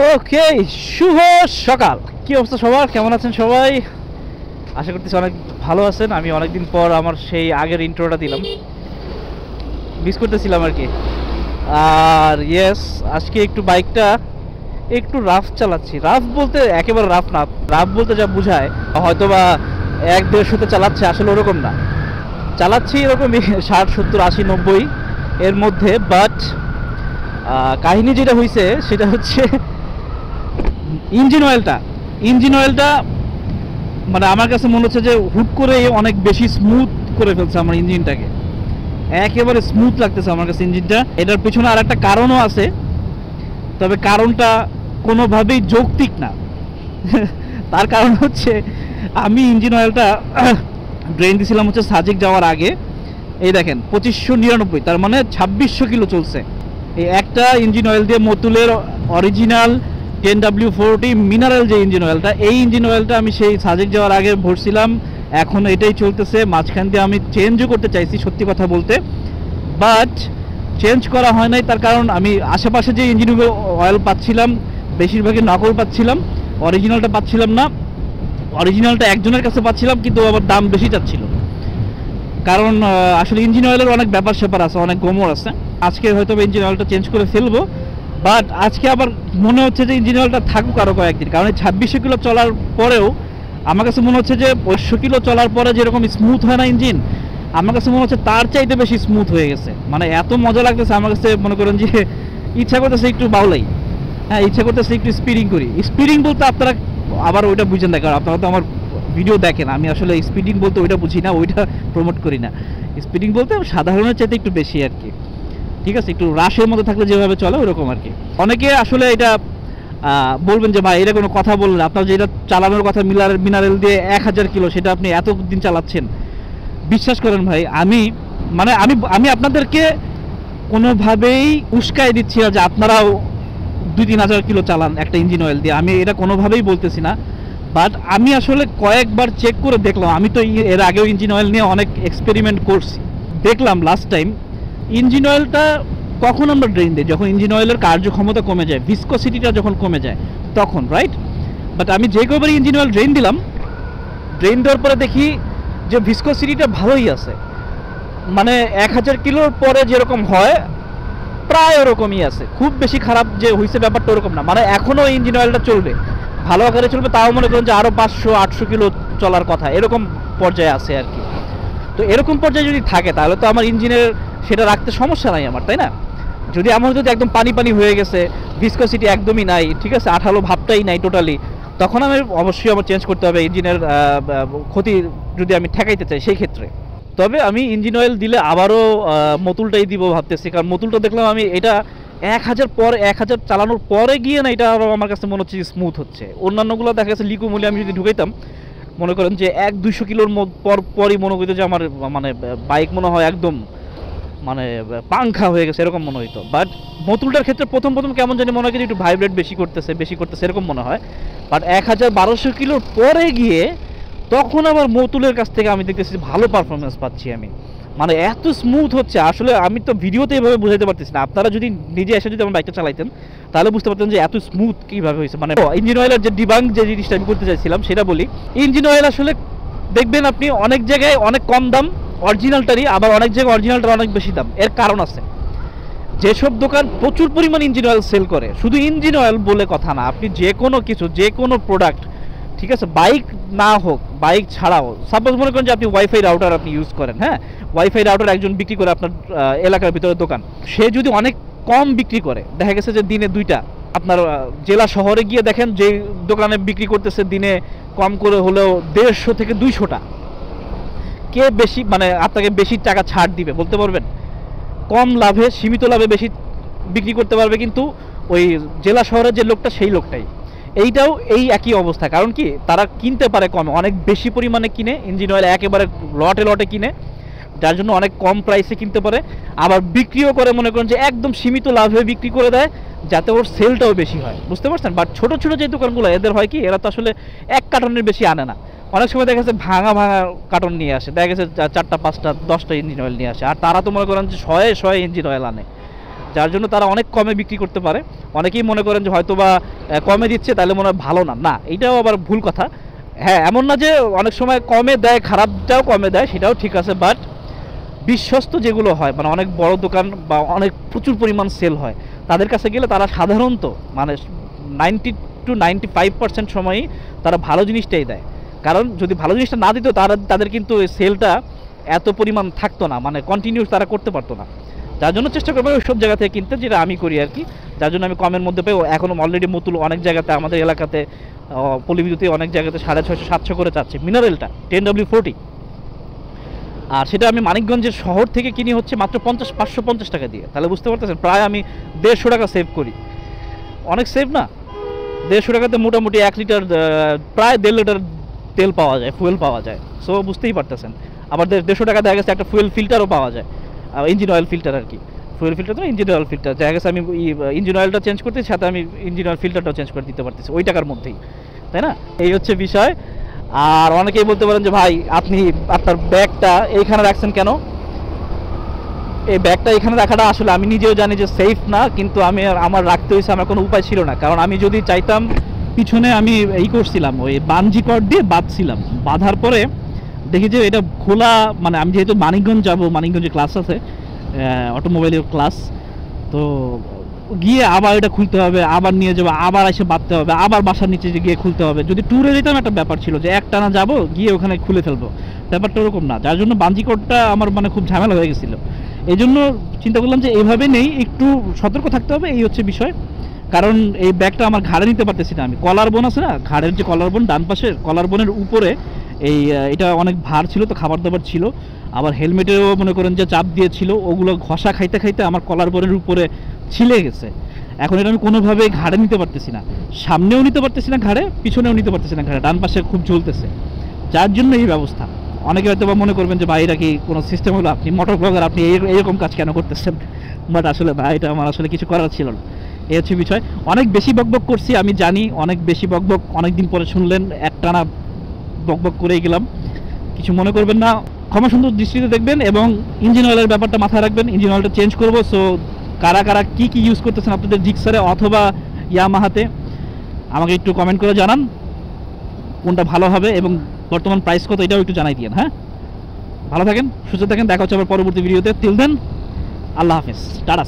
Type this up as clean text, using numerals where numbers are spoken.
ওকে, শুভ সকাল। কি অবস্থা সবার, কেমন আছেন সবাই? আশা করতেছি অনেক ভালো আছেন। আমি অনেকদিন পর আমার সেই আগের ইন্ট্রোটা দিলাম, মিস করতেছিলাম আর কি। আর ইয়েস, আজকে একটু বাইকটা একটু রাফ চালাচ্ছি। রাফ বলতে একেবারে রাফ না, রাফ বলতে যা বোঝায় হয়তো বা 1-150-তে চালাচ্ছে, আসলে ওরকম না। চালাচ্ছি এরকমই 60-70-80-90 এর মধ্যে। বাট কাহিনী যেটা হয়েছে সেটা হচ্ছে ইঞ্জিন অয়েলটা মানে আমার কাছে মনে হচ্ছে যে হুট করে অনেক বেশি স্মুথ করে ফেলছে আমার ইঞ্জিনটাকে। একেবারে স্মুথ লাগতেছে আমার কাছে ইঞ্জিনটা। এটার পিছনে আর একটা কারণও আছে, তবে কারণটা কোনোভাবেই যৌক্তিক না। তার কারণ হচ্ছে আমি ইঞ্জিন অয়েলটা ড্রেন দিছিলাম হচ্ছে সাজেক যাওয়ার আগে। এই দেখেন 2599, তার মানে 2600 কিলো চলছে। এই একটা ইঞ্জিন অয়েল দিয়ে মতুলের অরিজিনাল 10W40 মিনারেল যে ইঞ্জিন অয়েলটা, এই ইঞ্জিন অয়েলটা আমি সেই সাজেক যাওয়ার আগে ভরছিলাম। এখন এটাই চলতেছে। মাঝখান দিয়ে আমি চেঞ্জও করতে চাইছি সত্যি কথা বলতে, বাট চেঞ্জ করা হয় নাই। তার কারণ আমি আশেপাশে যে ইঞ্জিন অয়েল পাচ্ছিলাম বেশিরভাগই নকল পাচ্ছিলাম, অরিজিনালটা পাচ্ছিলাম না। অরিজিনালটা একজনের কাছে পাচ্ছিলাম, কিন্তু আবার দাম বেশি চাচ্ছিল। কারণ আসলে ইঞ্জিন অয়েলের অনেক ব্যাপার স্যাপার আছে, অনেক গোমর আছে। আজকে হয়তো ইঞ্জিন অয়েলটা চেঞ্জ করে ফেলবো, বাট আজকে আবার মনে হচ্ছে যে ইঞ্জিন অয়েলটা থাকুক আরও কয়েকদিন। কারণ এই 2600 কিলো চলার পরেও আমার কাছে মনে হচ্ছে যে 500 কিলো চলার পরে যেরকম স্মুথ হয় না ইঞ্জিন, আমার কাছে মনে হচ্ছে তার চাইতে বেশি স্মুথ হয়ে গেছে। মানে এত মজা লাগতেছে আমার কাছে, মনে করেন যে ইচ্ছা করতেছে একটু বাউলাই। হ্যাঁ, ইচ্ছা করতেছে একটু স্পিডিং করি। স্পিডিং বলতে আপনারা আবার ওইটা বুঝেন না, কারণ আপনারা তো আমার ভিডিও দেখেন। আমি আসলে স্পিডিং বলতে ওইটা বুঝি না, ওইটা প্রমোট করি না। স্পিডিং বলতে সাধারণের চাইতে একটু বেশি আর কি। ঠিক আছে, একটু রাশের মধ্যে থাকলে যেভাবে চলে ওরকম আর কি। অনেকে আসলে এটা বলবেন যে ভাই এটা কোনো কথা বললেন, আপনার যেটা চালানোর কথা মিনারেল দিয়ে 1000 কিলো, সেটা আপনি এতদিন চালাচ্ছেন। বিশ্বাস করেন ভাই, আমি মানে আমি আমি আপনাদেরকে কোনোভাবেই উস্কাই দিচ্ছি না যে আপনারাও 2-3000 কিলো চালান একটা ইঞ্জিন অয়েল দিয়ে। আমি এটা কোনোভাবেই বলতেছি না, বাট আমি আসলে কয়েকবার চেক করে দেখলাম। আমি তো এর আগেও ইঞ্জিন অয়েল নিয়ে অনেক এক্সপেরিমেন্ট করছি। দেখলাম লাস্ট টাইম ইঞ্জিন অয়েলটা কখন আমরা ড্রেন দিই, যখন ইঞ্জিন অয়েলের কার্যক্ষমতা কমে যায়, ভিসকোসিটিটা যখন কমে যায় তখন, রাইট? বাট আমি যে কয়বার ইঞ্জিন অয়েল ড্রেন দিলাম, ড্রেন দেওয়ার পরে দেখি যে ভিসকোসিটিটা ভালোই আছে। মানে 1000 কিলোর পরে যেরকম হয় প্রায় ওরকমই আছে। খুব বেশি খারাপ যে হয়েছে ব্যাপারটা ওরকম না। মানে এখনও ইঞ্জিন অয়েলটা চলবে, ভালো আকারে চলবে। তাও মনে করেন যে আরও 500-800 কিলো চলার কথা, এরকম পর্যায়ে আছে আর কি। তো এরকম পর্যায়ে যদি থাকে তাহলে তো আমার ইঞ্জিনের সেটা রাখতে সমস্যা নাই আমার, তাই না? যদি আমার যদি একদম পানি পানি হয়ে গেছে, ভিসকোসিটি একদমই নাই, ঠিক আছে, আঠালো ভাবটাই নাই টোটালি, তখন আমি অবশ্যই আমার চেঞ্জ করতে হবে ইঞ্জিনের ক্ষতি যদি আমি ঠেকাইতে চাই সেই ক্ষেত্রে। তবে আমি ইঞ্জিন অয়েল দিলে আবারও মতুলটাই দিব ভাবতেছি। কারণ মতুলটা দেখলাম আমি এটা 1000 চালানোর পরে গিয়ে না, এটা আরও আমার কাছে মনে হচ্ছে স্মুথ হচ্ছে। অন্যান্যগুলো দেখা গেছে লিকু মূল্যে আমি যদি ঢুকাইতাম, মনে করেন যে 100-200 কিলোর পরই মনে হইতো যে আমার মানে বাইক মনে হয় একদম মানে পাংখা হয়ে গেছে, এরকম মনে হইতো। বাট মতুলটার ক্ষেত্রে প্রথম কেমন জানি মনে হয় একটু ভাইব্রেট বেশি করতেছে এরকম মনে হয়। বাট 1000-1200 কিলোর পরে গিয়ে তখন আবার মতুলের কাছ থেকে আমি দেখতেছি ভালো পারফরমেন্স পাচ্ছি আমি। মানে এত স্মুথ হচ্ছে, আসলে আমি তো ভিডিওতে এভাবে বুঝাইতে পারতেছি না। আপনারা যদি নিজে এসে যদি আমার বাইকটা চালাইতেন তাহলে বুঝতে পারতেন যে এত স্মুথ কীভাবে হয়েছে। মানে ইঞ্জিন অয়েলের যে ডিবাঙ্ক যে জিনিসটা আমি করতে চাইছিলাম সেটা বলি। ইঞ্জিন অয়েল আসলে দেখবেন আপনি অনেক জায়গায় অনেক কম দাম অরিজিনালটারই, আবার অনেক জায়গায় অরিজিনালটার অনেক বেশি দাম। এর কারণ আছে, যেসব দোকান প্রচুর পরিমাণ ইঞ্জিন অয়েল সেল করে, শুধু ইঞ্জিন অয়েল বলে কথা না, আপনি যে কোনো কিছু, যে কোনো প্রোডাক্ট, ঠিক আছে, বাইক না হোক, বাইক ছাড়াও, সাপোজ মনে করেন যে আপনি ওয়াইফাই রাউটার আপনি ইউজ করেন। হ্যাঁ, ওয়াইফাই রাউটার একজন বিক্রি করে আপনার এলাকার ভিতরে দোকান, সে যদি অনেক কম বিক্রি করে, দেখা গেছে যে দিনে 2টা, আপনার জেলা শহরে গিয়ে দেখেন যে দোকানে বিক্রি করতেছে দিনে কম করে হলেও 150 থেকে 200টা। কে বেশি মানে আপনাকে বেশি টাকা ছাড় দিবে বলতে পারবেন? কম লাভে, সীমিত লাভে বেশি বিক্রি করতে পারবে কিন্তু ওই জেলা শহরের যে লোকটা, সেই লোকটাই। এইটাও এই একই অবস্থা। কারণ কি, তারা কিনতে পারে কমে, অনেক বেশি পরিমাণে কিনে, ইঞ্জিন অয়েল একেবারে লটে কিনে, যার জন্য অনেক কম প্রাইসে কিনতে পারে। আবার বিক্রিও করে মনে করেন যে একদম সীমিত লাভে বিক্রি করে দেয়, যাতে ওর সেলটাও বেশি হয়, বুঝতে পারছেন? বাট ছোটো যে দোকানগুলো, এদের হয় কি, এরা তো আসলে 1 কার্টনের বেশি আনে না। অনেক সময় দেখা গেছে ভাঙা কার্টন নিয়ে আসে, দেখা গেছে 4টা 5টা 10টা ইঞ্জিন অয়েল নিয়ে আসে। আর তারা তো মনে করেন যে 100 ইঞ্জিন অয়েল আনে। যার জন্য তারা অনেক কমে বিক্রি করতে পারে। অনেকেই মনে করেন যে হয়তো বা কমে দিচ্ছে তাহলে মনে হয় ভালো না, না এটাও আবার ভুল কথা। হ্যাঁ, এমন না যে অনেক সময় কমে দেয়, খারাপটাও কমে দেয়, সেটাও ঠিক আছে, বাট বিশ্বস্ত যেগুলো হয় মানে অনেক বড় দোকান বা অনেক প্রচুর পরিমাণ সেল হয় তাদের কাছে গেলে তারা সাধারণত মানে 90 to 95% সময়ই তারা ভালো জিনিসটাই দেয়। কারণ যদি ভালো জিনিসটা না দিত তাদের কিন্তু সেলটা এত পরিমাণ থাকতো না, মানে কন্টিনিউ তারা করতে পারতো না। যার জন্য চেষ্টা করবো ওই সব জায়গা থেকে কিনতে, যেটা আমি করি আর কি। যার জন্য আমি কমের মধ্যে পাই। এখনও অলরেডি মতুল অনেক জায়গাতে আমাদের এলাকাতে পল্লী অনেক জায়গাতে 650-700 করে চাচ্ছে মিনারেলটা 10W40। আর সেটা আমি মানিকগঞ্জের শহর থেকে কিনি হচ্ছে মাত্র 550 টাকা দিয়ে। তাহলে বুঝতে পারতেছেন প্রায় আমি 150 টাকা সেভ করি। অনেক সেভ না? 150 টাকাতে মোটামুটি 1 লিটার প্রায় 1.5 লিটার তেল পাওয়া যায়, ফুয়েল পাওয়া যায়। সো বুঝতেই পারতেছেন। আবার 150 টাকা দেখা গেছে একটা ফুয়েল ফিল্টারও পাওয়া যায়, ইঞ্জিন অয়েল ফিল্টার আর কি। ফুয়েল ফিল্টার তো ইঞ্জিন অয়েল ফিল্টার দেখা গেছে আমি ইঞ্জিন অয়েলটা চেঞ্জ করতে, সাথে আমি ইঞ্জিন অয়েল ফিল্টারটাও চেঞ্জ করে দিতে পারতেছি ওই টাকার মধ্যেই, তাই না? এই হচ্ছে বিষয়। আর অনেকেই বলতে পারেন যে ভাই আপনি আপনার ব্যাগটা এইখানে রাখছেন কেন? এই ব্যাগটা এখানে রাখাটা আসলে আমি নিজেও জানি যে সেফ না, কিন্তু আমার রাখতে হয়েছে, আমার কোনো উপায় ছিল না। কারণ আমি যদি চাইতাম, পিছনে আমি করছিলাম ওই বানজি কর্ড দিয়ে বাঁধছিলাম, বাঁধার পরে দেখি যে এটা খোলা, মানে আমি যেহেতু মানিকগঞ্জ যাব, মানিকগঞ্জে ক্লাস আছে অটোমোবাইলের ক্লাস, তো গিয়ে আবার এটা খুলতে হবে, আবার নিয়ে যাবো, আবার এসে বাঁধতে হবে, আবার বাসার নিচে গিয়ে খুলতে হবে। যদি ট্যুরে যেতাম একটা ব্যাপার ছিল যে একটানা যাবো গিয়ে ওখানে খুলে ফেলবো, ব্যাপারটা ওরকম না। যার জন্য বানজি কর্ডটা আমার মানে খুব ঝামেলা হয়ে গেছিলো। এই জন্য চিন্তা করলাম যে এইভাবে নেই, একটু সতর্ক থাকতে হবে, এই হচ্ছে বিষয়। কারণ এই ব্যাগটা আমার ঘাড়ে নিতে পারতেছি না আমি। কলার বোন আছে না, ঘাড়ের যে কলার বোন, ডান পাশের কলার বোনের উপরে এটা অনেক ভার ছিল, তো খাবার দাবার ছিল, আবার হেলমেটেও মনে করেন যে চাপ দিয়েছিল, ওগুলো ঘষা খাইতে খাইতে আমার কলার বোনের উপরে ছিলে গেছে। এখন এটা আমি কোনোভাবে ঘাড়ে নিতে পারতেছি না, সামনেও নিতে পারতেছি না ঘাড়ে, পিছনেও নিতে পারতেছি না ঘাড়ে, ডান পাশে খুব ঝুলতেছে। যার জন্য এই ব্যবস্থা। অনেকে হয়তো বা মনে করবেন যে ভাই এটা কি কোনো সিস্টেম হলো, আপনি মোটর ব্লগার, আপনি এইরকম কাজ কেন করতেছেন? বাট আসলে ভাই এটা আমার আসলে কিছু করার ছিল না, এই হচ্ছে বিষয়। অনেক বেশি বকবক করছি আমি জানি, অনেক বেশি বকবক, অনেকদিন পরে শুনলেন, একটানা বকবক করেই গেলাম, কিছু মনে করবেন না, ক্ষমা সুন্দর দৃষ্টিতে দেখবেন। এবং ইঞ্জিন অয়েলের ব্যাপারটা মাথায় রাখবেন, ইঞ্জিন অয়েলটা চেঞ্জ করবো। সো কারা কারা কী কী ইউজ করতেছেন আপনাদের জিক্সারে অথবা ইয়ামাহাতে আমাকে একটু কমেন্ট করে জানান কোনটা ভালো হবে এবং বর্তমান প্রাইস কত, এটাও একটু জানাই দিন। হ্যাঁ, ভালো থাকেন, সুস্থ থাকেন, দেখা হচ্ছে আবার পরবর্তী ভিডিওতে। টিল দেন, আল্লাহ হাফেজ, টাটা।